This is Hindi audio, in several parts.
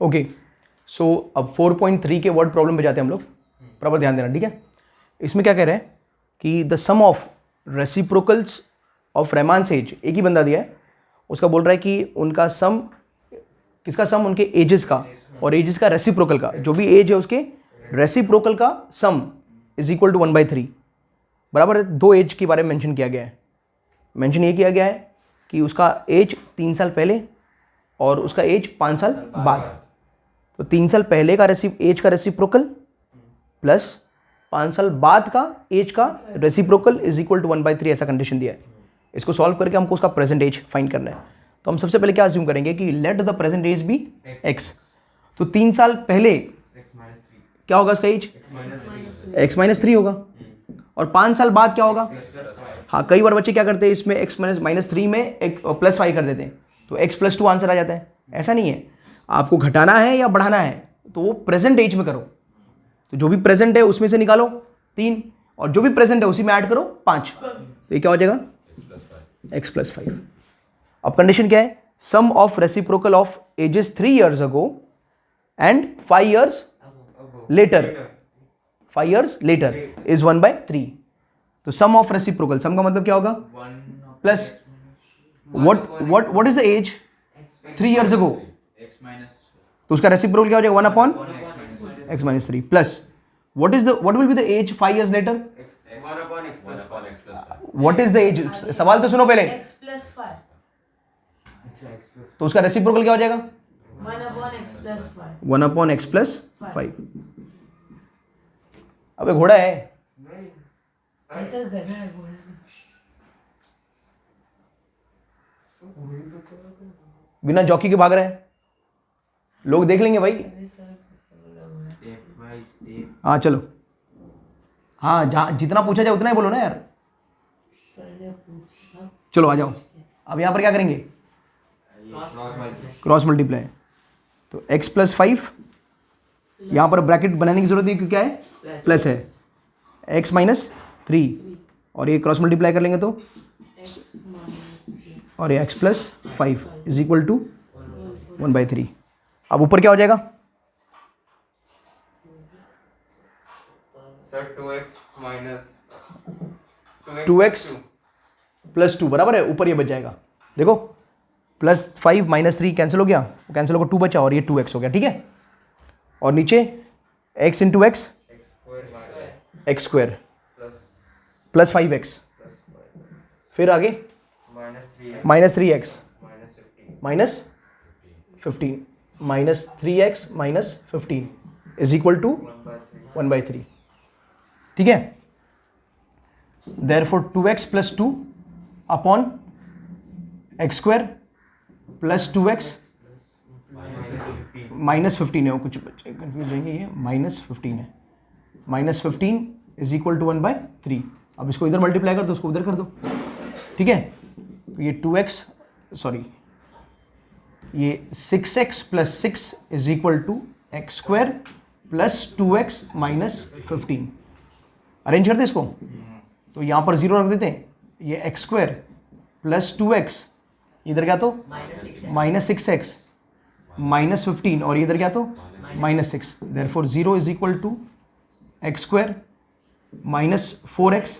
ओके, सो अब 4.3 के वर्ड प्रॉब्लम पे जाते हैं हम लोग, प्रॉपर ध्यान देना, ठीक है। इसमें क्या कह रहे हैं कि the sum of reciprocals of Raman's age, एक ही बंदा दिया है, उसका बोल रहा है कि उनका सम, किसका सम, उनके एजेस का और एजेस का रेसिप्रोकल का, जो भी एज है उसके रेसिप्रोकल का सम इज इक्वल टू 1/3, बराबर है। दो एज के बारे में मेंशन किया गया है। मेंशन ये किया गया है कि उसका एज 3 साल पहले और उसका एज 5 साल बाद। तो 3 साल पहले का एज का रेसिप्रोकल प्लस 5 साल बाद का एज का रेसिप्रोकल इज इक्वल टू 1/3, ऐसा कंडीशन दिया है। इसको सॉल्व करके हमको उसका प्रेजेंट एज फाइंड करना है। तो हम सबसे पहले क्या अज्यूम करेंगे कि let the present age be X. तो 3 साल पहले क्या होगा उसका एज, x-3 होगा, और 5 साल बाद क्या होगा, हाँ कई बार बच्चे क्या करते हैं इसमें x-3 में +5 कर देते हैं, तो x+2 आंसर आ जाता है। ऐसा नहीं है, आपको घटाना है या बढ़ाना है तो वो प्रेजेंट एज में करो। तो जो भी प्रेजेंट है उसमें से निकालो 3, और जो भी प्रेजेंट है उसी में ऐड करो 5, तो ये क्या हो जाएगा x+5। अब कंडीशन क्या है, sum of reciprocal of ages 3 years ago and 5 years later, 5 years later is 1/3। तो सम ऑफ रेसिप्रोकल, सम का मतलब क्या होगा, plus what is the age 3 years ago, तो उसका रेसिप्रोकल क्या हो जाएगा 1/x-3 plus what will be the age 5 years later, what is the age, सवाल तो सुनो पहले, तो उसका रेसिप्रोकल क्या हो जाएगा 1/x+5। अबे घोड़ा है, बिना जॉकी के भाग रहे हैं, लोग देख लेंगे भाई। हाँ चलो, हाँ जहाँ जितना पूछा जाए उतना ही बोलो ना यार। चलो आ जाओ, अब यहाँ पर क्या करेंगे, क्रॉस मल्टीप्लाई। तो x+5, यहाँ पर ब्रैकेट बनाने की जरूरत नहीं क्योंकि क्या है प्लस है, x-3, और ये क्रॉस मल्टीप्लाई कर लेंगे तो, और ये x+5 इज इक्वल टू 1/3। अब ऊपर क्या हो जाएगा, सर 2x+2 बराबर है, ऊपर ये बच जाएगा, देखो +5 -3 कैंसिल हो गया, वो कैंसिल होकर 2 बचा और ये 2x हो गया, ठीक है। और नीचे x into x x² plus 5x, फिर आगे -3x -3x is equal to 1/3, ठीक है। Therefore 2x+2 upon x² plus 2x -15 है, वो कुछ बच्चे कंफ्यूज होंगे, ये -15 है, -15 इज इक्वल टू 1/3। अब इसको इधर मल्टीप्लाई कर दो, उसको उधर कर दो, ठीक है। तो ये 2x, सॉरी ये 6x + 6 is equal to x² plus 2x -15। Arrange करते इसको, तो यहाँ पर 0 रख देते हैं, ये x² प्लस 2x, इधर क्या तो -6x -15, और इधर क्या तो -6, therefore 0 is equal to x² -4x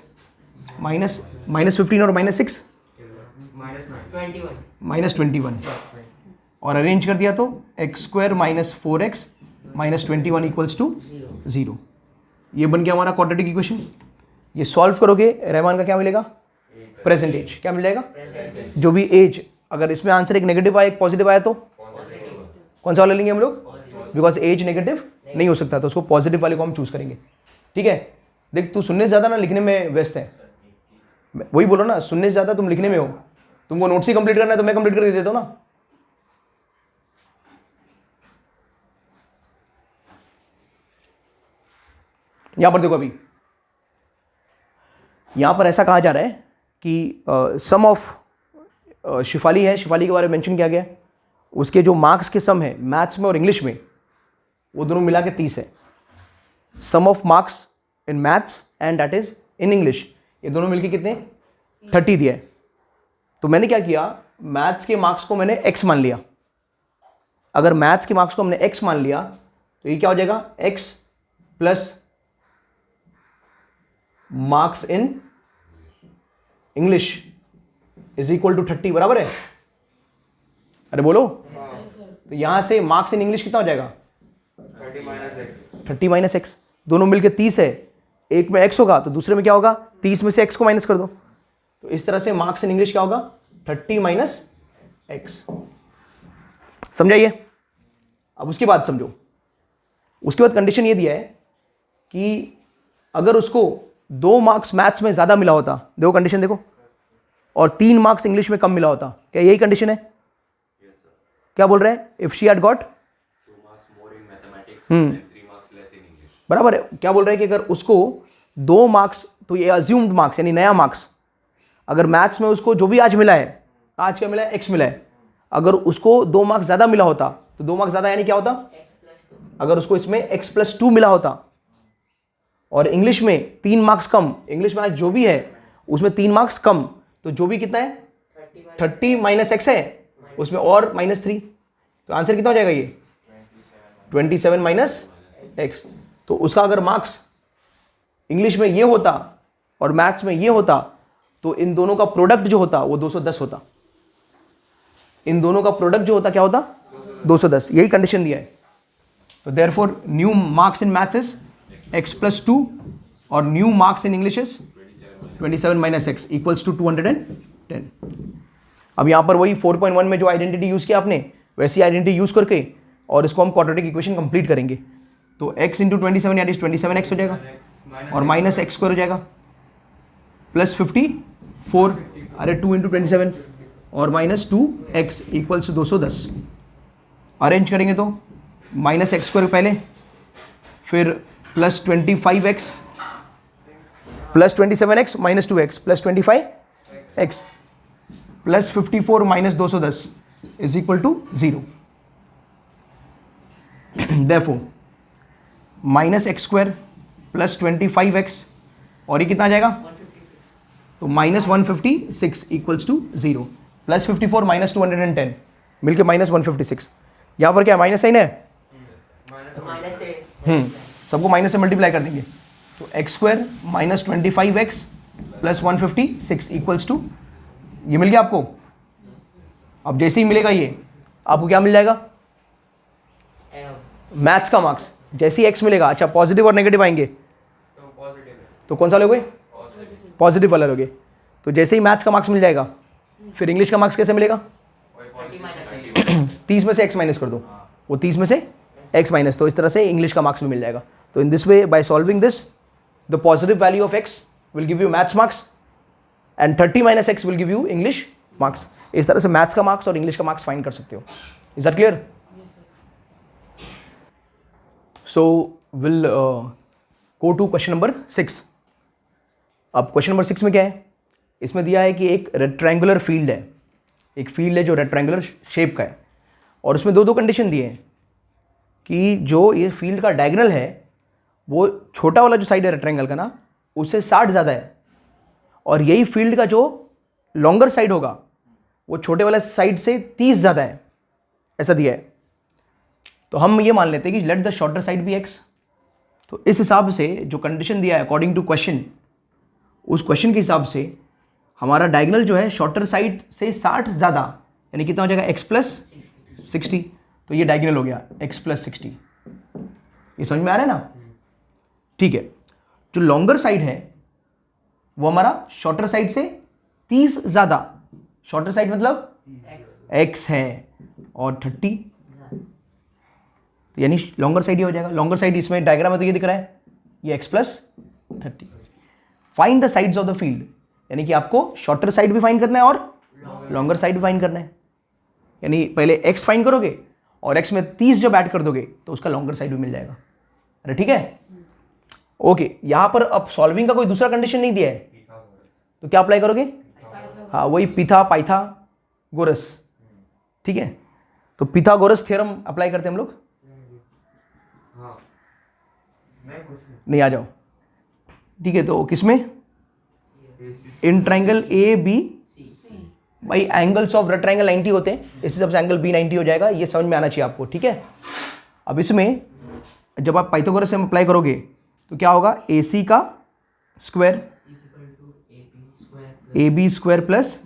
-15 और -6 -21, और अरेंज कर दिया तो x² -4x -21 इक्वल्स टू 0। ये बन गया हमारा क्वाड्रेटिक इक्वेशन। ये सॉल्व करोगे रहमान का क्या मिलेगा, प्रेजेंट एज क्या मिल जाएगा, जो भी एज, अगर इसमें आंसर एक नेगेटिव आया एक पॉजिटिव आया तो कौन सा वाला लेंगे हम लोग, बिकॉज एज नेगेटिव नहीं हो सकता तो उसको पॉजिटिव वाले को हम चूज करेंगे, ठीक है। देख तू सुनने से ज्यादा ना लिखने में व्यस्त है, वही बोलो ना, सुनने से ज्यादा तुम लिखने में हो, तुमको नोट्स ही कंप्लीट करना है तो मैं कंप्लीट कर देता हूँ ना। यहां पर देखो, अभी यहां पर ऐसा कहा जा रहा है कि सम ऑफ शिफाली है, शिफाली के बारे में मेंशन किया गया, उसके जो मार्क्स के सम है मैथ्स में और इंग्लिश में, वो दोनों मिला के 30 है। Sum of marks in maths and that is in English, ये दोनों मिलके कितने 30 दिया है। तो मैंने क्या किया, मैथ्स के मार्क्स को मैंने x मान लिया, अगर मैथ्स के मार्क्स को हमने x मान लिया तो ये क्या हो जाएगा, x plus marks in English is equal to 30, बराबर है? अरे बोलो। तो यहां से मार्क्स इन इंग्लिश कितना हो जाएगा, 30 माइनस एक्स। दोनों मिलके 30 है, एक में x होगा तो दूसरे में क्या होगा, 30 में से x को माइनस कर दो। तो इस तरह से मार्क्स इन इंग्लिश क्या होगा, 30 माइनस एक्स। समझाइए। अब उसके बाद समझो, उसके बाद कंडीशन ये दिया है कि अगर उसको 2 मार्क्स मैथ्स में ज्यादा मिला होता, देखो कंडीशन देखो, और 3 मार्क्स इंग्लिश में कम मिला होता, क्या यही कंडीशन है? क्या बोल रहे हैं, इफ शी हैड गॉट बराबर है। क्या बोल रहे हैं कि अगर उसको 2 मार्क्स, तो ये अज्यूम्ड मार्क्स यानी नया मार्क्स, अगर मैथ्स में उसको जो भी आज मिला है, आज क्या मिला है, एक्स मिला है, अगर उसको 2 मार्क्स ज्यादा मिला होता, तो 2 मार्क्स ज्यादा यानी क्या होता, अगर उसको इसमें x प्लस 2 मिला होता और इंग्लिश में 3 मार्क्स कम, इंग्लिश में आज जो भी है उसमें 3 मार्क्स कम, तो जो भी कितना है 30 माइनस एक्स है, उसमें और -3, तो आंसर कितना हो जाएगा ये 27 माइनस एक्स। तो उसका अगर मार्क्स इंग्लिश में ये होता और मैथ्स में ये होता, तो इन दोनों का प्रोडक्ट जो होता वो 210 होता। इन दोनों का प्रोडक्ट जो होता क्या होता, 210। यही कंडीशन दिया है। तो therefore new marks in maths is x plus 2 और new marks in English is 27 minus X equals to 210। अब यहां पर वही 4.1 में जो आइडेंटिटी यूज किया आपने, वैसी आइडेंटिटी यूज करके और इसको हम क्वाड्रेटिक इक्वेशन कंप्लीट करेंगे। तो x इंटू 27 यानी 27x हो जाएगा और माइनस एक्स स्क्वायर हो जाएगा प्लस 54, अरे 2 इंटू 27 और माइनस 2x इक्वल्स 210। अरेंज करेंगे तो माइनस एक्स स्क्वायर पहले, फिर plus 25x plus 27x minus 2x plus 25x plus 54 minus 210 is equal to 0। Therefore minus X square plus 25x और ये कितना आ जाएगा, तो minus 156 equals to 0 plus 54 minus 210 मिलके माइनस 156। यहाँ पर क्या माइनस साइन है, सबको माइनस से मल्टीप्लाई कर देंगे। तो x square minus 25x plus 156 equals to, ये मिल गया आपको। अब जैसे ही मिलेगा ये आपको क्या मिल जाएगा, मैथ्स का मार्क्स। जैसे ही x मिलेगा, अच्छा पॉजिटिव और नेगेटिव आएंगे तो कौन सा लोगे, पॉजिटिव वाला लोगे। तो जैसे ही मैथ्स का मार्क्स मिल जाएगा, फिर इंग्लिश का मार्क्स कैसे मिलेगा, 30 में से x माइनस कर दो, वो 30 में से x माइनस, तो इस तरह से इंग्लिश का मार्क्स भी मिल जाएगा। तो in this way by solving this the positive value of x will give you maths marks and 30 minus x will give you English marks. इस तरह से मैथ्स का मार्क्स और इंग्लिश का मार्क्स फाइंड कर सकते हो। Is that clear? So will go to question number 6। अब क्वेश्चन नंबर 6 में क्या है, इसमें दिया है कि एक रेक्टेंगुलर फील्ड है, एक फील्ड है जो रेक्टेंगुलर शेप का है, और उसमें दो कंडीशन दिए हैं कि जो ये फील्ड का डायगोनल है वो छोटा वाला जो साइड है रेक्टेंगल का ना, उससे 60 ज़्यादा है, और यही फील्ड का जो लॉन्गर साइड होगा वो छोटे वाले साइड से 30 ज़्यादा है, ऐसा दिया है। तो हम ये मान लेते हैं कि let the shorter side be x। तो इस हिसाब से जो कंडीशन दिया है अकॉर्डिंग टू क्वेश्चन, उस क्वेश्चन के हिसाब से हमारा डायगोनल जो है शॉर्टर साइड से 60 ज़्यादा, यानी कितना हो जाएगा x प्लस 60। तो ये डायगोनल हो गया x प्लस 60। ये समझ में आ रहा है ना? ठीक है। जो लॉन्गर साइड है वो हमारा शॉर्टर साइड से 30 ज़्यादा, शॉर्टर साइड मतलब x है और 30, तो यानी लॉन्गर साइड ये हो जाएगा। लॉन्गर साइड इसमें डायग्राम में तो ये दिख रहा है, ये x plus 30। Find the sides of the field, यानी कि आपको शॉर्टर साइड भी फाइंड करना है और लॉन्गर साइड भी फाइंड करना है। यानी पहले x फाइंड करोगे और x में 30 जब ऐड कर दोगे तो उसका लॉन्गर साइड भी मिल जाएगा। अरे ठीक है, ओके। यहां पर अब सॉल्विंग का कोई दूसरा कंडीशन नहीं दिया है, तो क्या अप्लाई करोगे, हाँ वही पिथागोरस। ठीक है, तो पिथागोरस थ्योरम अप्लाई करते हैं हम लोग। नहीं, आ जाओ। ठीक है, तो किसमें, इन ट्राइंगल ए बी, भाई एंगल्स ऑफ रेक्ट ट्रायंगल 90 होते हैं, इस हिसाब से एंगल बी 90 हो जाएगा, ये समझ में आना चाहिए आपको, ठीक है। अब इसमें जब आप पाइथागोरस से अप्लाई करोगे तो क्या होगा, ए सी का square A B square plus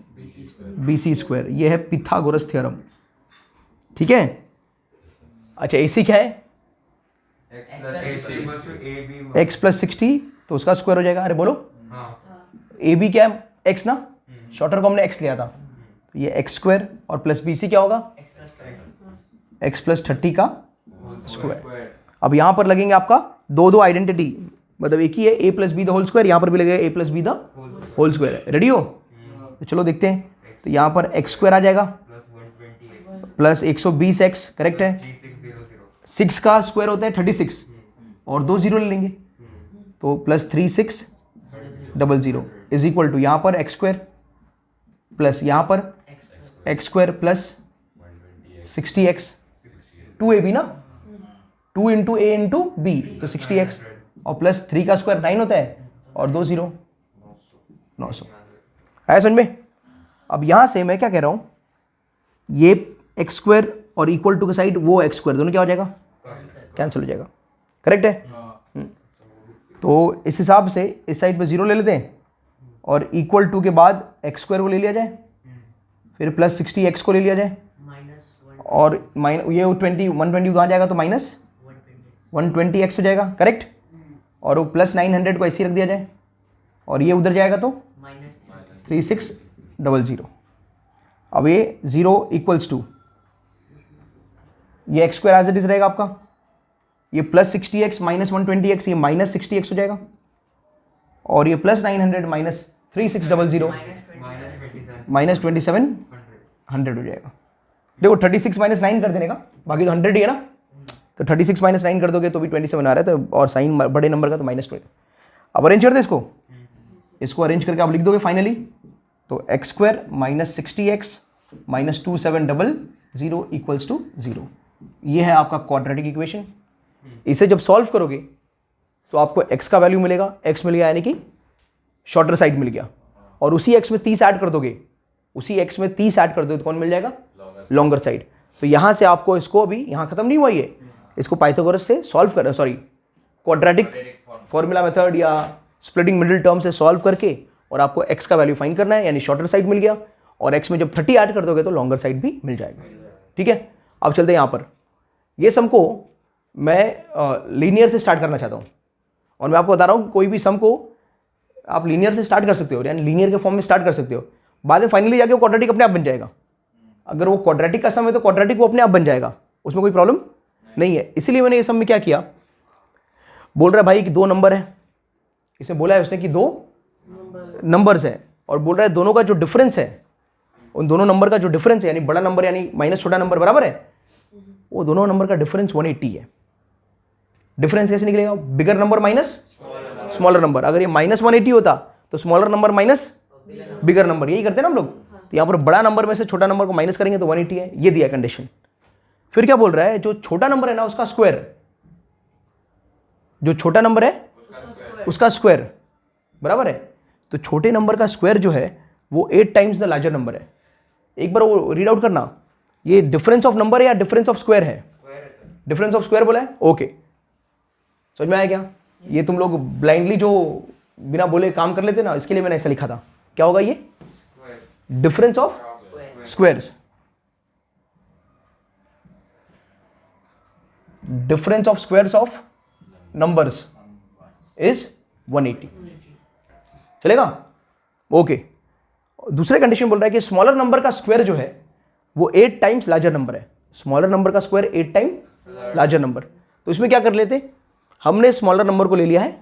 B C square, ये है पिथागोरस थ्योरम, ठीक है। अच्छा ए सी क्या है, एक्स प्लस 60, तो उसका स्क्वायर हो जाएगा। अरे बोलो, ए बी क्या है, एक्स ना, शॉर्टर को हमने एक्स लिया था, तो ये एक्स स्क्वायर और प्लस बी सी क्या होगा, एक्स प्लस 30 का स्क्वायर। अब यहां पर लगेंगे आपका दो आइडेंटिटी, मतलब एक ही है A plus B the whole square, यहां पर भी लगेगा A plus B the whole square. Ready हो, तो चलो देखते हैं। तो यहां पर एक्स स्क्वायर आ जाएगा प्लस 120 एक्स, करेक्ट है। 6 का स्क्वायर होता है 36 और 2 जीरो ले लेंगे, तो प्लस 3600 इज इक्वल टू यहाँ पर एक्स स्क्वायर प्लस यहाँ पर x square plus 60x, 2ab ना, 2 इंटू ए इंटू बी, तो 60x और प्लस 3 का स्क्वायर 9 होता है और 2 0 900 आया समझ में। अब यहां से मैं क्या कह रहा हूं, ये एक्स स्क्वायर और इक्वल टू के साइड वो एक्स स्क्वायर, दोनों क्या हो जाएगा, कैंसिल हो जाएगा, करेक्ट है। तो इस हिसाब से इस साइड पे 0 ले लेते हैं और इक्वल टू के बाद एक्स स्क्वायर को ले लिया जाए, फिर प्लस 60x को ले लिया जाए और ये 120 कहाँ जाएगा, तो माइनस 120x हो जाएगा, करेक्ट। और वो प्लस 900 को ऐसे रख दिया जाए और ये उधर जाएगा तो 3600। अब ये 0 इक्वल्स टू ये X square as it is रहेगा आपका, ये प्लस 60x माइनस 120x, ये माइनस 60x हो जाएगा और ये प्लस 900 माइनस 3600 माइनस 2700 हो जाएगा। देखो 36 माइनस 9 कर देने का, बाकी तो 100 ही है ना, तो 36 माइनस 9 कर दोगे तो भी 27 आ रहा है, तो और साइन बड़े नंबर का तो माइनस 20। अब अरेंज कर दे इसको अरेंज करके आप लिख दोगे फाइनली, तो x square minus 60x minus 2700 equals to 0। ये है आपका क्वाड्रेटिक इक्वेशन। इसे जब सॉल्व करोगे तो आपको x का वैल्यू मिलेगा, x मिल गया यानी कि शॉर्टर साइड मिल गया, और उसी x में 30 ऐड कर दोगे, उसी x में 30 ऐड कर दोगे तो कौन मिल जाएगा, लॉन्गर साइड। तो यहां से आपको इसको अभी यहां खत्म नहीं हुआ, ये इसको पाइथागोरस से सॉल्व कर, सॉरी क्वाड्रेटिक फॉर्मूला मेथड या स्प्लिटिंग मिडिल टर्म से सॉल्व करके और आपको x का वैल्यू फाइंड करना है, यानी शॉर्टर साइड मिल गया और x में जब 30 ऐड कर दोगे तो लॉन्गर साइड भी मिल जाएगा, ठीक है। अब चलते हैं यहाँ पर, ये सम को मैं लीनियर से स्टार्ट करना चाहता हूँ और मैं आपको बता रहा हूँ कोई भी सम को आप लीनियर से स्टार्ट कर सकते हो, यानी लीनियर के फॉर्म में स्टार्ट कर सकते हो, बाद में फाइनली जाके वो क्वाड्रेटिक अपने आप बन जाएगा। अगर वो क्वाड्रेटिक का सम है तो क्वाड्रेटिक वो अपने आप बन जाएगा, उसमें कोई प्रॉब्लम नहीं है। इसीलिए मैंने ये सम में क्या किया, बोल रहा है भाई कि 2 नंबर है, इसे बोला है उसने कि 2 नंबर्स है और बोल रहा है दोनों का जो डिफरेंस है, उन दोनों नंबर का जो डिफरेंस है, यानी बड़ा नंबर यानी माइनस छोटा नंबर बराबर है, वो दोनों नंबर का डिफरेंस 180 है। डिफरेंस कैसे निकलेगा, bigger number minus smaller number. अगर ये माइनस 180 होता तो smaller number minus bigger number, यही करते हैं ना हम लोग। तो यहाँ पर बड़ा नंबर में से छोटा नंबर को माइनस करेंगे तो 180 है, ये दिया कंडीशन। फिर क्या बोल रहा है, जो छोटा नंबर है ना उसका स्क्वायर, जो छोटा नंबर है उसका स्क्वायर बराबर है, तो छोटे नंबर का स्क्वायर जो है वो 8 टाइम्स द लार्जर नंबर है। एक बार वो रीड आउट करना, ये डिफरेंस ऑफ नंबर है या डिफरेंस ऑफ स्क्वायर है, डिफरेंस ऑफ स्क्वायर बोला है, ओके समझ में आया क्या। ये तुम लोग ब्लाइंडली जो बिना बोले काम कर लेते ना, इसके लिए मैंने ऐसा लिखा था। क्या होगा ये, difference of squares, difference of squares of numbers is 180, चलेगा ओके। दूसरे कंडीशन बोल रहा है कि स्मॉलर नंबर का स्क्वायर जो है वो 8 टाइम्स लार्जर नंबर है, स्मॉलर नंबर का स्क्वायर 8 टाइम लार्जर नंबर। तो इसमें क्या कर लेते, हमने स्मॉलर नंबर को ले लिया है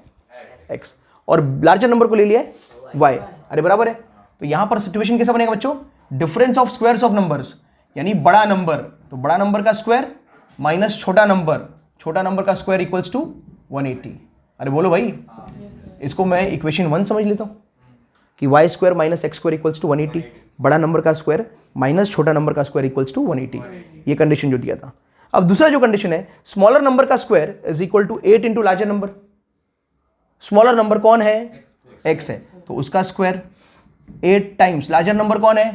x और लार्जर नंबर को ले लिया है y, अरे बराबर है। तो यहां पर सिचुएशन कैसा बनेगा बच्चों, difference of squares of numbers, यानी बड़ा नंबर, तो बड़ा नंबर का स्क्वायर माइनस छोटा नंबर का स्क्वायर इक्वल्स टू 180। अरे बोलो भाई, इसको मैं इक्वेशन 1 समझ लेता हूँ कि Y square minus X square equals to 180, बड़ा नंबर का स्क्वायर माइनस छोटा नंबर का स्क्वायर इक्वल्स टू 180, ये कंडीशन जो दिया था। अब दूसरा जो कंडीशन है, स्मॉलर नंबर का square is equal to 8 into larger number. Smaller number कौन है, एक्स है, तो उसका स्क्वायर 8 टाइम्स लार्जर नंबर कौन है,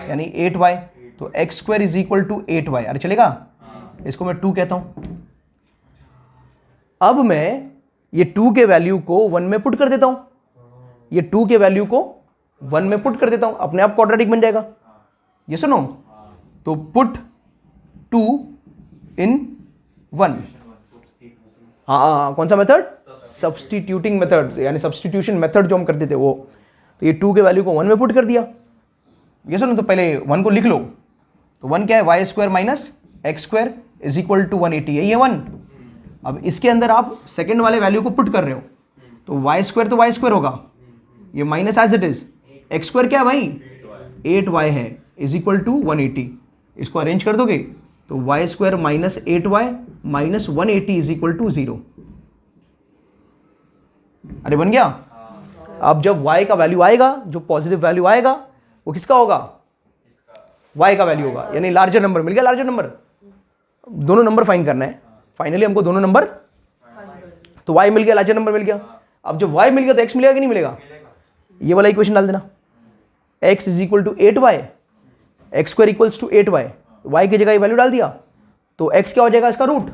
यानी 8y, तो x square is equal to 8y। अरे चलेगा, इसको मैं 2 कहता हूं। अब मैं ये 2 के वैल्यू को 1 में पुट कर देता हूं, ये 2 के वैल्यू को 1 में पुट कर देता हूं, अपने आप क्वाड्रेटिक बन जाएगा। ये सुनो, तो पुट 2 इन 1। हाँ, कौन सा मेथड, सब्सटीट्यूटिंग मेथड, यानी सब्सटीट्यूशन मेथड जो हम करते थे वो। तो ये 2 के वैल्यू को 1 में पुट कर दिया। ये सुनो, तो पहले 1 को लिख लो, तो 1 क्या है, Y square minus X square is equal to 180 है ये 1। अब इसके अंदर आप सेकंड वाले वैल्यू को पुट कर रहे हो, तो वाई स्क्वायर तो वाई स्क्वायर होगा, ये minus as it is, x square क्या है भाई, 8y है, इज इक्वल टू 180। इसको अरेंज कर दोगे तो Y square minus 8y minus 180 is equal to 0। अरे बन गया। अब जब y का वैल्यू आएगा, जो पॉजिटिव वैल्यू आएगा वो किसका होगा, y का वैल्यू होगा, यानी लार्जर नंबर मिल गया। लार्जर नंबर, दोनों नंबर फाइंड करना है, फाइनली हमको दोनों नंबर, तो y मिल गया, लार्जर नंबर मिल गया। अब जब y मिल गया तो x मिलेगा कि नहीं मिलेगा, ये वाला इक्वेशन डाल देना, x is equal to 8y, X square equals to 8y, y की जगह ये वैल्यू डाल दिया, तो x क्या हो जाएगा, इसका रूट।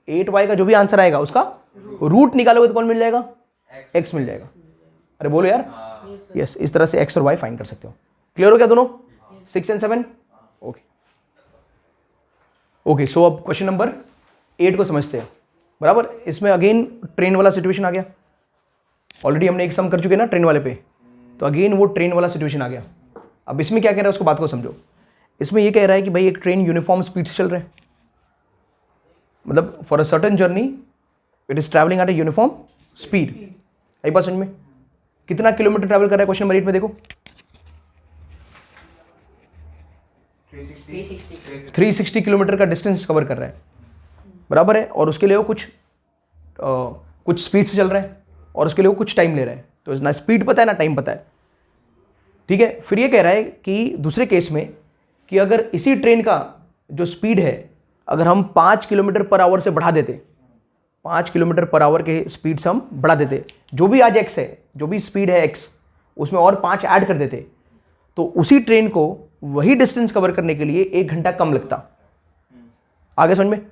8y का जो भी आंसर आएगा उसका रूट निकालोगे तो कौन मिल जाएगा, x मिल जाएगा। अरे बोलो यार, यस, इस तरह से x और y फाइंड कर सकते हो। क्लियर हो गया दोनों, 6 एंड 7? ओके ओके, सो अब क्वेश्चन नंबर 8 को समझते हैं। बराबर, इसमें अगेन ट्रेन वाला सिचुएशन आ गया। ऑलरेडी हमने एक सम कर चुके ना ट्रेन वाले पे, तो अगेन वो ट्रेन वाला सिचुएशन आ गया। अब इसमें क्या कह रहा है उसको बात को समझो। इसमें ये कह रहा है कि भाई एक ट्रेन यूनिफॉर्म स्पीड से चल रहा है, मतलब for a certain journey it is travelling at a uniform speed. आई बात समझ में? कितना किलोमीटर ट्रैवल कर रहा है क्वेश्चन नंबर 8 में देखो, 360 किलोमीटर का डिस्टेंस कवर कर रहा है। बराबर है, और उसके लिए वो कुछ स्पीड से चल रहा है, और उसके लिए वो कुछ टाइम ले रहा है। तो ना स्पीड पता है ना टाइम पता है। ठीक है, फिर ये कह रहा है कि दूसरे केस में कि अगर इसी ट्रेन का जो स्पीड है अगर हम 5 किलोमीटर पर आवर से बढ़ा देते, 5 किलोमीटर पर आवर के स्पीड से हम बढ़ा देते, जो भी आज x है, जो भी स्पीड है x, उसमें और 5 ऐड कर देते, तो उसी ट्रेन को वही डिस्टेंस कवर करने के लिए 1 घंटा कम लगता। आगे समझ में?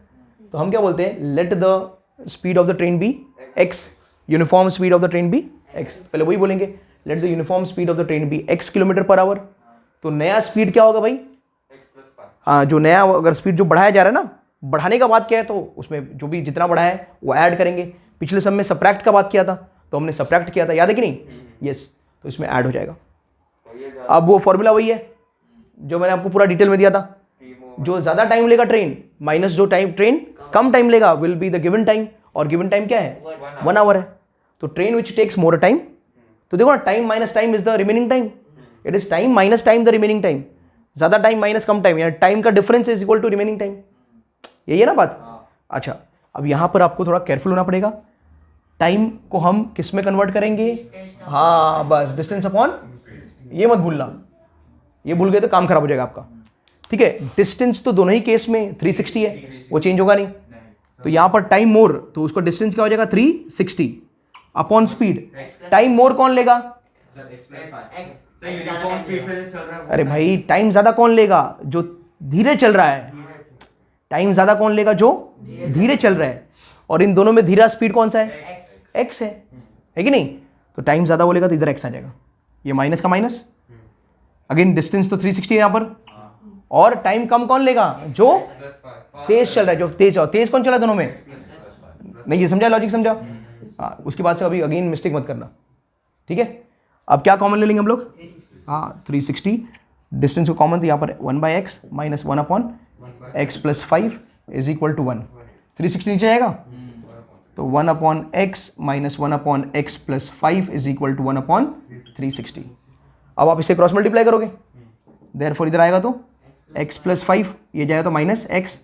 तो हम क्या बोलते हैं, let the speed of the train be x, uniform speed of the train be x। पहले वही बोलेंगे, let the uniform speed of the train be x kilometre per hour. तो नया स्पीड क्या होगा भाई, हाँ, जो नया अगर स्पीड जो बढ़ाया जा रहा है ना, बढ़ाने का बात क्या है, तो उसमें जो भी जितना बढ़ा है वो ऐड करेंगे। पिछले सब में सब्ट्रैक्ट का बात किया था, तो हमने सब्ट्रैक्ट किया था, याद है कि नहीं? यस, तो इसमें ऐड हो जाएगा। अब वो फॉर्मूला वही है जो मैंने आपको पूरा डिटेल में दिया था, जो ज़्यादा टाइम लेगा ट्रेन माइनस जो टाइम ट्रेन कम टाइम लेगा will be the given time, और गिवन टाइम क्या है, 1 आवर है। तो train which takes more time, तो देखो ना, time minus time is the remaining time, it is time minus time the remaining time. ज़्यादा टाइम माइनस कम टाइम, यानी टाइम का difference is equal to remaining time. यही है ना बात? अच्छा, अब यहाँ पर आपको थोड़ा केयरफुल होना पड़ेगा। टाइम को हम किस में कन्वर्ट करेंगे? हाँ बस, डिस्टेंस अपॉन, ये मत भूलना, ये भूल गए तो काम खराब हो जाएगा आपका। ठीक है, डिस्टेंस तो दोनों ही केस में 360 है, वो चेंज होगा नहीं। तो यहाँ पर टाइम मोर, तो उसका डिस्टेंस क्या हो जाएगा, 360 अपॉन स्पीड। टाइम मोर कौन लेगा? अरे भाई, टाइम ज्यादा कौन लेगा? जो धीरे चल रहा है। टाइम ज्यादा कौन लेगा? जो धीरे चल रहा है। और इन दोनों में धीरा स्पीड कौन सा है? x है कि नहीं? तो टाइम ज्यादा बोलेगा तो इधर x आ जाएगा, ये माइनस का माइनस। अगेन डिस्टेंस तो 360 है यहाँ पर, और टाइम कम कौन लेगा? जो तेज चल रहा है, जो तेज। और तेज कौन चला है दोनों में? नहीं, ये समझा, लॉजिक समझा? हाँ, उसके बाद से अभी अगेन मिस्टेक मत करना। ठीक है, अब क्या कॉमन ले लेंगे हम लोग? हाँ, 360 डिस्टेंस को कॉमन, तो यहाँ पर 1/x minus 1 upon x plus 5 is equal to 1। 360 नीचे आएगा, तो 1 upon x minus 1 upon x plus 5 is equal to 1 upon 360। अब आप इसे क्रॉस मल्टीप्लाई करोगे, देयरफॉर इधर आएगा तो x प्लस 5, ये जाएगा तो minus x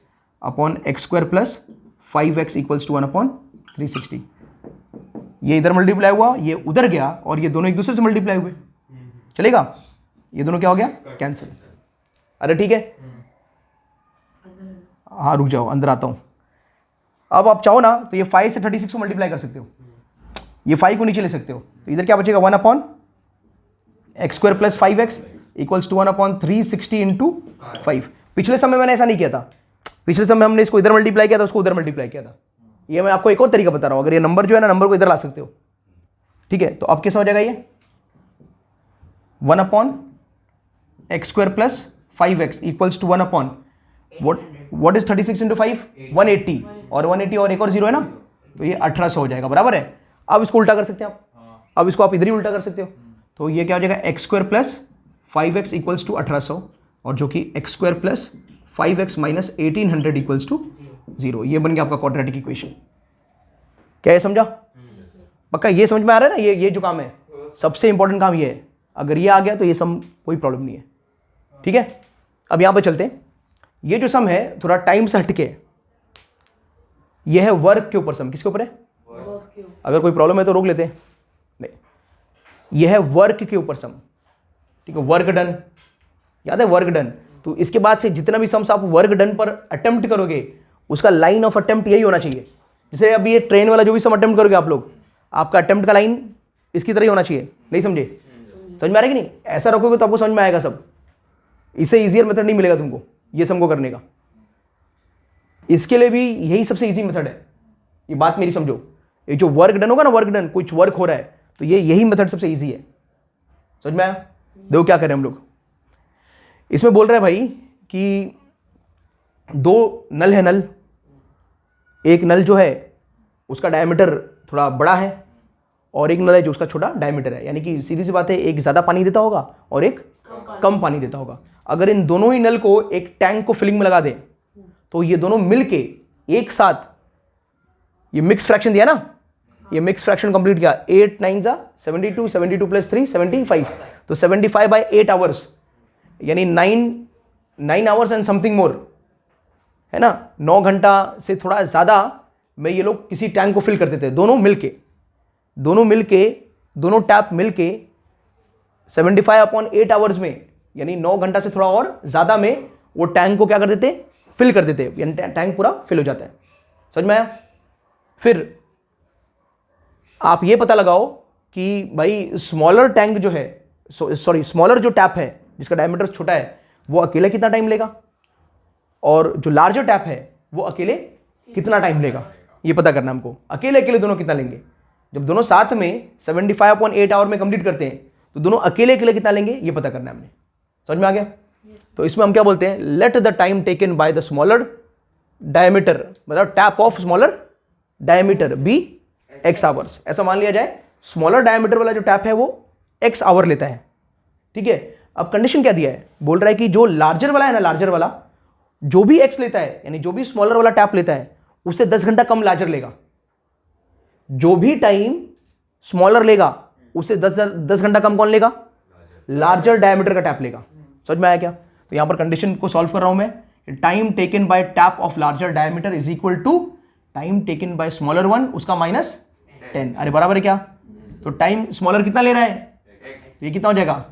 upon x square plus 5x equals to 1 upon 360। ये इधर मल्टीप्लाई हुआ, ये उधर गया, और ये दोनों एक दूसरे से मल्टीप्लाई हुए, चलेगा? ये दोनों क्या हो गया? कैंसिल। अरे ठीक है, हाँ रुक जाओ, अंदर आता हूँ। अब आप चाहो ना तो ये 5 से 36 को मल्टीप्लाई कर सकते हो, ये 5 को नीचे ले सकते हो, तो इधर क्या बचेगा? 1 upon x square plus 5x equals to 1/360 into 5। पिछले समय मैंने ऐसा नहीं किया था, पिछले समय हमने इसको इधर मल्टीप्लाई किया था, उसको उधर मल्टीप्लाई किया था। ये मैं आपको एक और तरीका बता रहा हूँ, अगर ये नंबर जो है ना, नंबर को इधर ला सकते हो, ठीक है। तो अब कैसा हो जाएगा ये 1/x square plus 5x equals to 1 what is 36 into 5 180, और 180 और एक और जीरो है ना, तो ये 1800 हो जाएगा, बराबर है। अब इसको उल्टा कर सकते हैं आप, अब इसको आप इधर ही उल्टा कर सकते हो, तो ये क्या हो जाएगा x square plus 5x equals to 1800, और जो कि x square plus 5x minus 1800 equals to 0। ये बन गया आपका क्वाड्रेटिक इक्वेशन। क्या ये समझा? पक्का ये समझ में आ रहा है ना? ये जो काम है सबसे इंपॉर्टेंट काम ये है, अगर ये आ गया तो ये सम कोई प्रॉब्लम नहीं है, ठीक है। अब यहां पर चलते हैं, ये जो सम है थोड़ा टाइम से हटके, ये है वर्क के ऊपर सम। किसके ऊपर है? अगर कोई प्रॉब्लम है तो रोक लेते हैं, नहीं, यह है वर्क के ऊपर सम, ठीक है। वर्क डन, याद है वर्क डन? तो इसके बाद से जितना भी सम्स आप वर्क डन पर अटेम्प्ट करोगे, उसका लाइन ऑफ अटेम्प्ट यही होना चाहिए। जैसे अभी ये ट्रेन वाला जो भी सम अटेम्प्ट करोगे आप लोग, आपका अटेम्प्ट का लाइन इसकी तरह ही होना चाहिए। नहीं समझे? समझ में आ रहा है कि नहीं? ऐसा रखोगे तो आपको समझ में आएगा सब। इससे ईजियर मेथड नहीं मिलेगा तुमको ये सम को करने का। इसके लिए भी यही सबसे ईजी मेथड है, ये बात मेरी समझो। ये जो वर्क डन होगा ना, वर्क डन, कुछ वर्क हो रहा है, तो ये यही मेथड सबसे ईजी है। समझ में आया? देखो क्या करें हम लोग, इसमें बोल रहे हैं भाई कि दो नल है, नल, एक नल जो है उसका डायमीटर थोड़ा बड़ा है, और एक नल है जो उसका छोटा डायमीटर है। यानी कि सीधी सी बात है, एक ज़्यादा पानी देता होगा और एक कम पानी देता होगा। अगर इन दोनों ही नल को एक टैंक को फिलिंग में लगा दें, तो ये दोनों मिलके एक साथ, ये मिक्स फ्रैक्शन दिया ना, ये मिक्स फ्रैक्शन कंप्लीट किया। 8 9 72, 72 प्लस 3 75, तो 75/8 आवर्स, यानी 9 आवर्स एंड समथिंग मोर, है ना, 9 घंटा से थोड़ा ज़्यादा में ये लोग किसी टैंक को फिल करते थे, दोनों मिलके, दोनों टैप मिलके 75/8 आवर्स में, यानी 9 घंटा से थोड़ा और ज़्यादा में वो टैंक को क्या कर देते? फिल कर देते, यानी टैंक पूरा फिल हो जाता है। समझ में आया? फिर आप ये पता लगाओ कि भाई स्मॉलर टैंक जो है, स्मॉलर जो टैप है जिसका डायमीटर छोटा है, वो अकेले कितना टाइम लेगा, और जो लार्जर टैप है वो अकेले कितना टाइम लेगा, ये पता करना हमको। अकेले अकेले दोनों कितना लेंगे? जब दोनों साथ में 75/8 आवर में कंप्लीट करते हैं, तो दोनों अकेले अकेले कितना लेंगे, ये पता करना है हमने। समझ में आ गया? तो इसमें हम क्या बोलते हैं, let the time taken by the smaller diameter, मतलब tap of smaller diameter be x hours. ऐसा मान लिया जाए स्मॉलर डायमीटर वाला जो टैप है वो एक्स आवर लेता है, ठीक है। अब कंडीशन क्या दिया है, बोल रहा है कि जो लार्जर वाला है ना, लार्जर वाला जो भी एक्स लेता है, यानी जो भी स्मॉलर वाला टैप लेता है, उससे 10 घंटा कम लार्जर लेगा। जो भी टाइम स्मॉलर लेगा उससे 10 घंटा कम कौन लेगा? लार्जर डायमीटर का टैप लेगा। समझ में आया क्या? तो यहां पर कंडीशन को सॉल्व कर रहा हूं मैं, time taken by tap of larger diameter is equal to time taken by smaller one, उसका -10। अरे बराबर है क्या? तो टाइम स्मॉलर कितना ले रहा है, ये कितना हो जाएगा?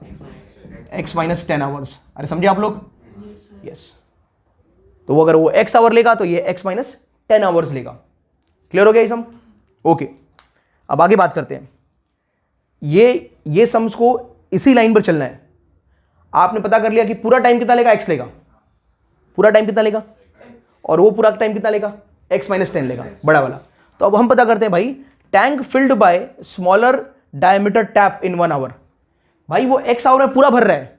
x - 10 hours. अरे समझे आप लोग? यस। तो वो अगर वो x आवर लेगा तो ये x - 10 आवर्स लेगा। क्लियर हो गया ये सम? ओके, अब आगे बात करते हैं। ये सम्स को इसी लाइन पर चलना है। आपने पता कर लिया कि पूरा टाइम कितना लेगा, x लेगा, पूरा टाइम कितना लेगा, और वो पूरा टाइम कितना लेगा, x - 10 लेगा, बड़ा वाला। तो अब हम पता करते हैं भाई, tank filled by smaller diameter tap in 1 hour. भाई वो x आवर में पूरा भर रहा है,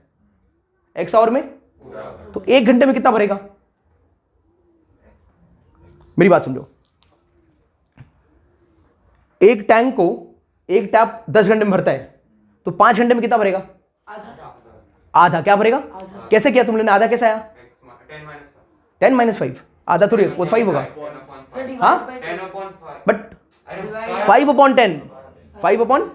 x आवर में, तो 1 घंटे में कितना भरेगा? मेरी बात समझो, एक टैंक को एक टैप 10 घंटे में भरता है, तो 5 घंटे में कितना भरेगा? आधा। क्या भरेगा? कैसे किया तुमने? आधा कैसे आया? 10 - 5, आधा थोड़ी, वो 5 होगा। हाँ, बट 5/10, 5/,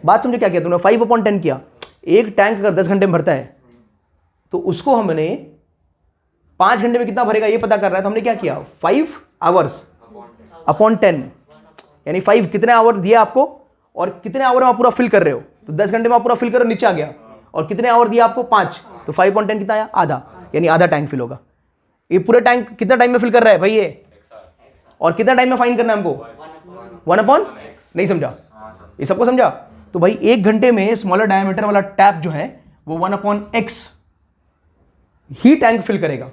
बात समझो क्या किया तुमने, 5/10 किया। एक टैंक अगर 10 घंटे में भरता है, तो उसको हमने 5 घंटे में कितना भरेगा ये पता कर रहा है, तो हमने क्या किया, 5 आवर्स अपॉन 10, यानी 5 कितने आवर दिया आपको, और कितने आवर में आप पूरा फिल कर रहे हो। तो 10 घंटे में आप पूरा फिल कर रहे हो, नीचे आ गया, और कितने आवर दिया आपको, 5, तो 5/10 कितना आया? आधा, यानी आधा टैंक फिल होगा। ये पूरे टैंक कितना टाइम में फिल कर रहा है भाई ये, और कितना टाइम में फाइंड करना है हमको? 1/, नहीं समझा? ये सबको समझा? तो भाई 1 घंटे में स्मॉलर डायमीटर वाला टैप जो है वो 1/x ही टैंक फिल करेगा,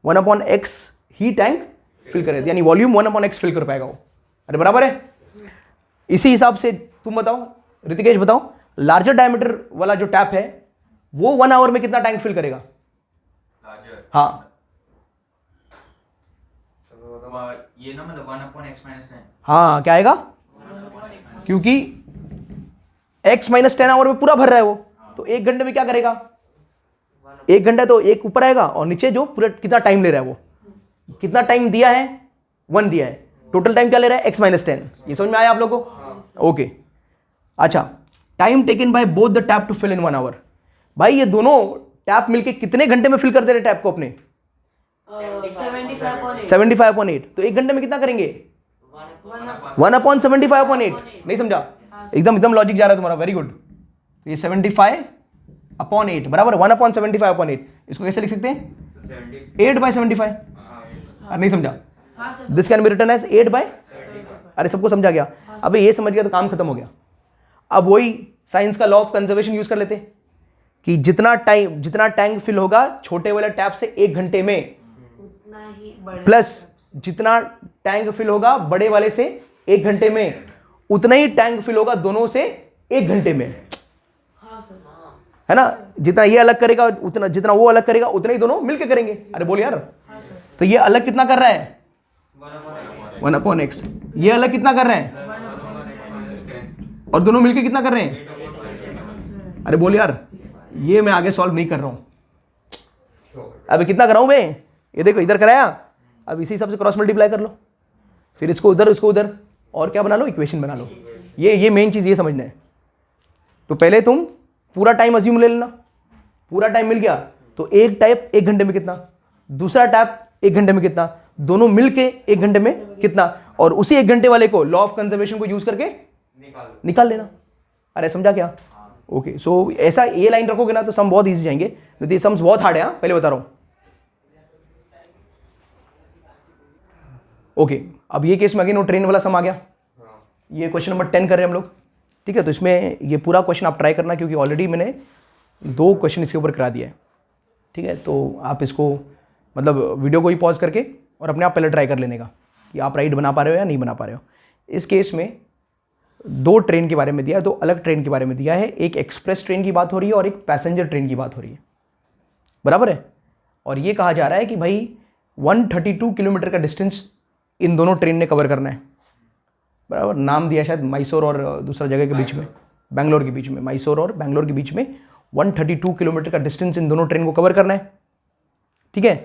1/x ही टैंक फिल करेगा, यानी वॉल्यूम 1/x फिल कर पाएगा वो। अरे बराबर है। इसी हिसाब से तुम बताओ ऋतिकेश, बताओ लार्जर डायमीटर वाला जो टैप है वो 1 आवर में कितना टैंक फिल करेगा? लार्जर, हाँ ये ना मतलब 1/x-10। हाँ, क्या आएगा? क्योंकि x-10 आवर में पूरा भर रहा है वो, तो 1 घंटे में क्या करेगा? 1 घंटा तो एक ऊपर आएगा और नीचे जो पूरा कितना टाइम ले रहा है वो, कितना टाइम दिया है? 1 दिया है, टोटल टाइम क्या ले रहा है? x-10। ये समझ में आया आप लोगों को? ओके। अच्छा, time taken by both the tap to fill in 1 hour. भाई ये दोनों टैप मिलके कितने घंटे में फिल कर दे रहे टैप को अपने? 75/8। तो 1 घंटे में कितना करेंगे? 1/75/8। नहीं समझा? एकदम लॉजिक जा रहा है तुम्हारा, वेरी गुड। तो ये 75/8 बराबर 1/75/8। इसको कैसे लिख सकते हैं? 8/75। अरे नहीं समझा? This can be written as 8/। अरे सबको समझा गया? अबे ये समझ गया तो काम खत्म हो गया। अब वही साइंस का लॉ ऑफ कंजर्वेशन यूज कर लेते हैं कि जितना टैंक फिल होगा छोटे वाले टैप से 1 घंटे में, प्लस जितना टैंक फिल होगा बड़े वाले से 1 घंटे में, उतना ही टैंक फिल होगा दोनों से 1 घंटे में, है ना? जितना ये अलग करेगा उतना, जितना वो अलग करेगा उतना ही दोनों मिलकर करेंगे। अरे बोल यार, तो ये अलग कितना कर रहा है? 1/x। ये अलग कितना कर रहे हैं? और दोनों मिलकर कितना कर रहे हैं? अरे बोल यार, ये मैं आगे सॉल्व नहीं कर रहा हूं। अबे कितना कर रहा हूं मैं? ये देखो इधर कराया, अब इसी हिसाब से क्रॉस मल्टीप्लाई कर लो, फिर इसको उधर उसको उधर, और क्या बना लो? इक्वेशन बना लो। ये मेन चीज ये समझना है। तो पहले तुम पूरा टाइम अज्यूम ले लेना, पूरा टाइम मिल गया तो एक टैप 1 घंटे में कितना, दूसरा टैप 1 घंटे में कितना, दोनों मिलके 1 घंटे में कितना, और उसी 1 घंटे वाले को लॉ ऑफ कंजर्वेशन को यूज करके निकाल लेना। अरे समझा क्या? ओके। सो ऐसा ये लाइन रखोगे ना तो सम बहुत इजी जाएंगे, नहीं तो सम्स बहुत हार्ड है। पहले बता रहा हूं। ओके, अब ये केस में अगेन वो ट्रेन वाला सम आ गया। ये क्वेश्चन नंबर 10 कर रहे हैं हम लोग, ठीक है? तो इसमें ये पूरा क्वेश्चन आप ट्राई करना, क्योंकि ऑलरेडी मैंने 2 क्वेश्चन इसके ऊपर करा दिया है, ठीक है? तो आप इसको मतलब वीडियो को ही पॉज करके और अपने आप पहले ट्राई कर लेने का कि आप राइट बना पा रहे हो या नहीं बना पा रहे हो। इस केस में 2 ट्रेन के बारे में दिया है, 2 अलग ट्रेन के बारे में दिया है। एक एक्सप्रेस ट्रेन की बात हो रही है और एक पैसेंजर ट्रेन की बात हो रही है, बराबर है? और ये कहा जा रहा है कि भाई 132 किलोमीटर का डिस्टेंस इन दोनों ट्रेन ने कवर करना है, बराबर? नाम दिया शायद मैसूर और दूसरा जगह के बीच में, बेंगलोर के बीच में, मैसूर और बेंगलोर के बीच में 132 किलोमीटर का डिस्टेंस इन दोनों ट्रेन को कवर करना है, ठीक है?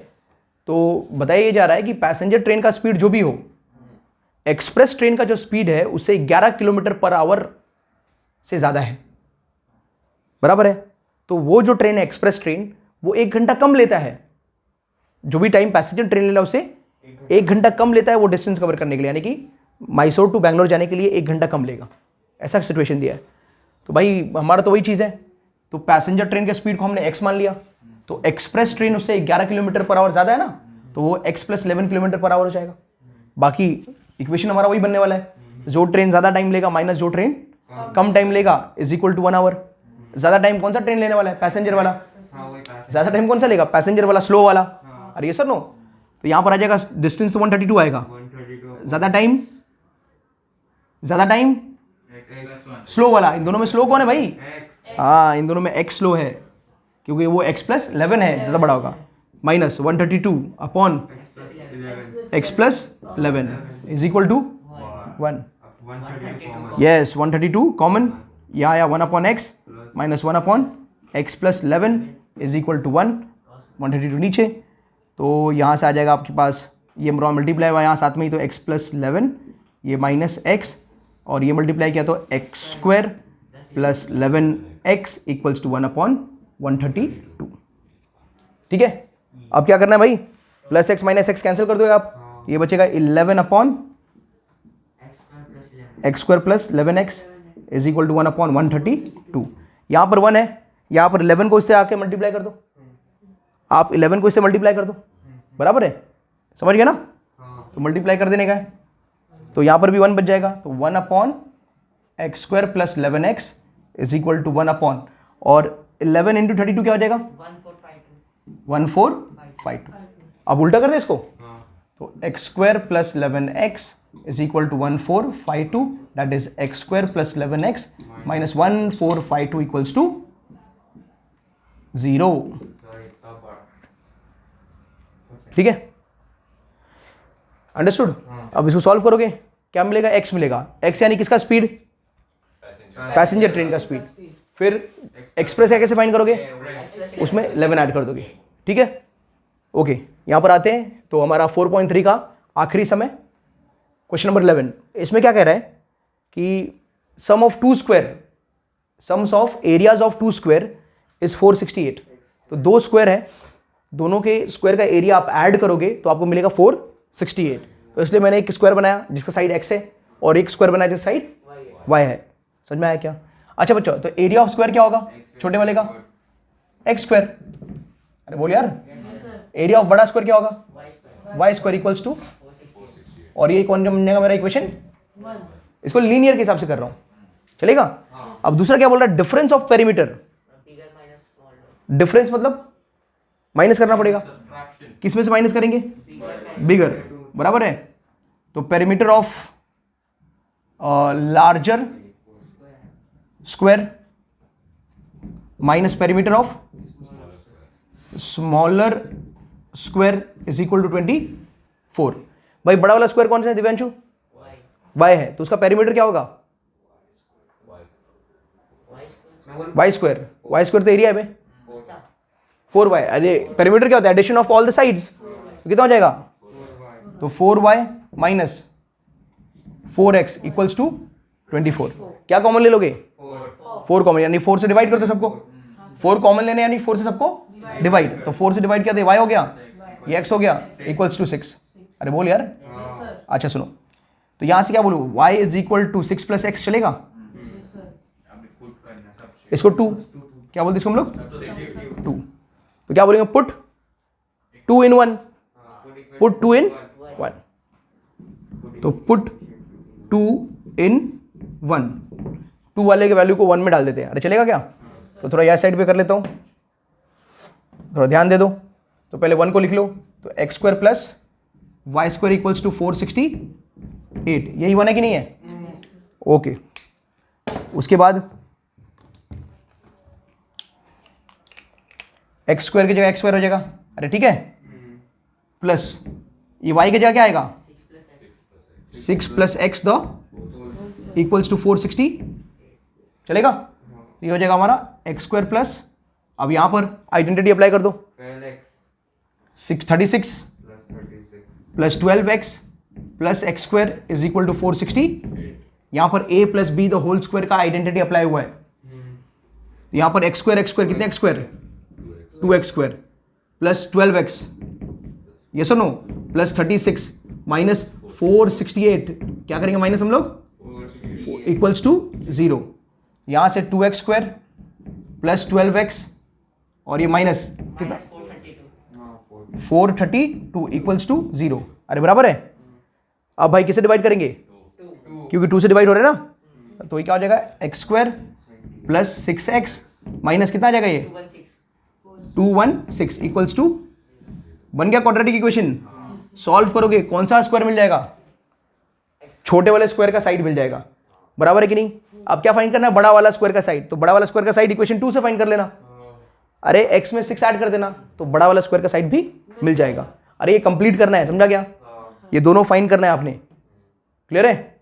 तो बताया जा रहा है कि पैसेंजर ट्रेन का स्पीड जो भी हो, एक्सप्रेस ट्रेन का जो स्पीड है उससे 11 किलोमीटर पर आवर से ज़्यादा है, बराबर है? तो वो जो ट्रेन है एक्सप्रेस ट्रेन, वो 1 घंटा कम लेता है, जो भी टाइम पैसेंजर ट्रेन ले ला उससे 1 घंटा कम लेता है वो डिस्टेंस कवर करने के लिए, यानी कि मैसूर टू बैंगलोर जाने के लिए 1 घंटा कम लेगा, ऐसा सिचुएशन दिया है। तो भाई हमारा तो वही चीज़ है, तो पैसेंजर ट्रेन के स्पीड को हमने x मान लिया, तो एक्सप्रेस ट्रेन उससे 11 किलोमीटर पर आवर ज़्यादा है ना, तो वो x + 11 किलोमीटर पर आवर हो जाएगा। बाकी इक्वेशन हमारा वही बनने वाला है, जो ट्रेन ज़्यादा टाइम लेगा माइनस जो ट्रेन कम टाइम लेगा इज इक्वल टू 1 आवर। ज़्यादा टाइम कौन सा ट्रेन लेने वाला है? पैसेंजर वाला। ज़्यादा टाइम कौन सा लेगा? पैसेंजर वाला, स्लो वाला। अरे ये सर नो, तो यहाँ पर आ जाएगा डिस्टेंस 132 आएगा, ज़्यादा टाइम स्लो वाला। इन दोनों में स्लो कौन है भाई? हाँ, इन दोनों में x स्लो है, क्योंकि वो x + 11 है, ज़्यादा बड़ा होगा, minus 132 upon x + 11 is equal to 1। Yes, 132 common यहाँ आया, 1/x minus 1/x + 11 is equal to 1। 132 नीचे, तो यहाँ से आ जाएगा आपके पास, ये मल्टीप्लाई हुआ यहाँ साथ में ही, तो x + 11 ये माइनस x, और ये मल्टीप्लाई किया तो x² + 11x इक्वल्स टू 1/132। ठीक है? अब क्या करना है भाई? +x - x कैंसिल कर दो आप, ये बचेगा 11/x² + 11x is equal to 1/132। यहाँ पर 1 है, यहाँ पर 11 को इससे आके मल्टीप्लाई कर दो, आप 11 को इससे मल्टीप्लाई कर दो, बराबर है? समझ गए ना? तो मल्टीप्लाई कर देने का है, तो यहाँ पर भी 1 बच जाएगा, तो 1/132 x square plus 11x is equal to 1 upon, और 11 इंटू 32 क्या हो जाएगा? 1452। अब उल्टा कर दे इसको, तो x square plus 11x is equal to 1452, that is x square plus 11x minus 1452 equals to 0। ठीक है, अंडरस्टूड? अब इसको सॉल्व करोगे क्या मिलेगा? x मिलेगा। x यानी किसका स्पीड? पैसेंजर ट्रेन का स्पीड। फिर एक्सप्रेस है कैसे फाइंड करोगे? उसमें 11 ऐड कर दोगे। ठीक है, ओके, यहां पर आते हैं तो हमारा 4.3 का आखिरी समय, क्वेश्चन नंबर 11। इसमें क्या कह रहा है कि sum of two square, sums of areas of two square is 468। तो दो स्क्वायर है, दोनों के स्क्वायर का एरिया आप ऐड करोगे तो आपको मिलेगा 468। तो इसलिए मैंने एक स्क्वायर बनाया जिसका साइड x है और एक स्क्वायर बनाया जिसका साइड y है। समझ में आया क्या? अच्छा बच्चों, तो एरिया ऑफ स्क्वायर क्या होगा छोटे वाले का? x square. अरे बोल यार, एरिया ऑफ बड़ा स्क्वायर क्या होगा? y स्क्वायर इक्वल्स टू, और ये कौन बनेगा मेरा इक्वेशन? इसको लीनियर के हिसाब से कर रहा हूं, चलेगा? अब दूसरा क्या बोल रहा है? Difference of perimeter. डिफरेंस मतलब माइनस करना पड़ेगा, किसमें से माइनस करेंगे? बिगर, बराबर है। तो perimeter of larger square minus perimeter of smaller square is equal to 24। भाई बड़ा वाला स्क्वायर कौन सा है दिव्यांशु? y है, तो उसका पेरीमीटर क्या होगा? y square. y स्क्वायर तो एरिया है भाई, 4y। अरे पेरीमीटर क्या होता है? Addition of all the sides. तो कितना हो जाएगा? तो 4y minus 4x equals to 24। क्या कॉमन ले लोगे? 4 कॉमन, यानी 4 से डिवाइड कर दो सबको। 4 कॉमन लेने यानी 4 से सबको डिवाइड, तो 4 से डिवाइड किया तो y हो गया, ये x हो गया, इक्वल्स टू 6। अरे बोल यार। अच्छा सुनो, तो यहां से क्या बोलूं? y is equal to 6 plus x चलेगा? इसको 2 क्या बोलते इसको हम लोग? 2। तो क्या बोलेंगे? Put 2 in 1, put 2 in 1। तो पुट 2 in 1, 2 वाले के वैल्यू को 1 में डाल देते हैं। अरे चलेगा क्या? तो थोड़ा यह साइड पे कर लेता हूं, थोड़ा ध्यान दे दो। तो पहले 1 को लिख लो, तो x square plus y square equals to 468। यही 1 है कि नहीं है? ओके, उसके बाद एक्स स्क्वायर की जगह एक्स स्क्वायर हो जाएगा। अरे ठीक है, प्लस ये y की जगह क्या आएगा? 6 plus x the equals to 460। चलेगा? ये हो जाएगा हमारा एक्स स्क्वायर प्लस, अब यहां पर आइडेंटिटी अप्लाई कर दो, 36 plus 12x plus x square is equal to 460। यहां पर a plus B the whole square का आइडेंटिटी अप्लाई हुआ है। यहां पर एक्स स्क्वायर कितने x square? 2x square plus 12x, yes और नो, प्लस 36 माइनस 468। क्या करेंगे माइनस हम लोग? Equals to 0। यहां से 2x स्क्वायर प्लस 12x और ये माइनस कितना? 432 इक्वल्स टू 0। अरे बराबर है। अब भाई किसे डिवाइड करेंगे? क्योंकि 2 से डिवाइड हो रहा है ना, तो ये क्या हो जाएगा? X square plus 6x minus कितना आ जाएगा? ये 216 इक्वल्स टू, बन गया क्वाड्रेटिक इक्वेशन। सॉल्व करोगे कौन सा स्क्वायर मिल जाएगा? छोटे वाले स्क्वायर का साइड मिल जाएगा, बराबर है कि नहीं? अब क्या फाइंड करना है? बड़ा वाला स्क्वायर का साइड। तो बड़ा वाला स्क्वायर का साइड इक्वेशन 2 से फाइंड कर लेना। अरे x में 6 ऐड कर देना, तो बड़ा वाला स्क्वायर का साइड भी मिल जाएगा। अरे ये कंप्लीट करना है, समझा क्या? ये दोनों फाइंड करना है आपने। क्लियर है?